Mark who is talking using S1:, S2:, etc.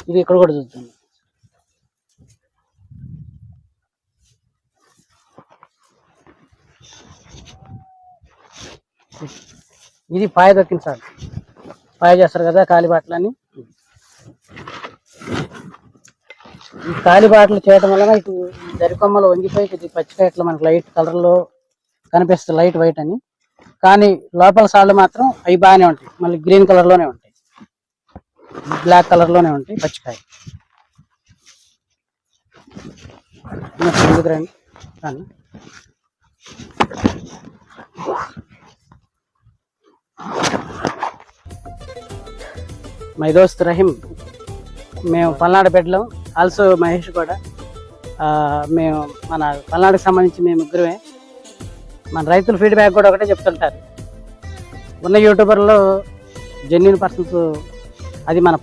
S1: ఇది ఇక్కడ కూడా చూస్తుంది. ఇది పాయ దొక్కింది సార్. పాయ చేస్తారు కదా కాలిబాటలని. ఈ కాలిబాటలు చేయడం వలన ఇటు దరికొమ్మలు వంగిపోయి కొద్దిగా పచ్చిగా ఇట్లా మనకు లైట్ కలర్లో కనిపిస్తుంది, లైట్ వైట్ అని. కానీ లోపల సాళ్ళు మాత్రం అవి బాగానే ఉంటాయి, మళ్ళీ గ్రీన్ కలర్లోనే ఉంటాయి, బ్లాక్ కలర్లోనే ఉంటాయి పచ్చికాయ. రండి మై దోస్త్ రహీం, మేము పల్నాడు బిడ్డలం, ఆల్సో మహేష్ కూడా. మేము మన పల్నాడుకి సంబంధించి మేము ముగ్గురమే. మన రైతుల ఫీడ్బ్యాక్ కూడా ఒకటే చెప్తుంటారు, ఉన్న యూట్యూబర్లో జెన్యూన్ పర్సన్స్ అది మన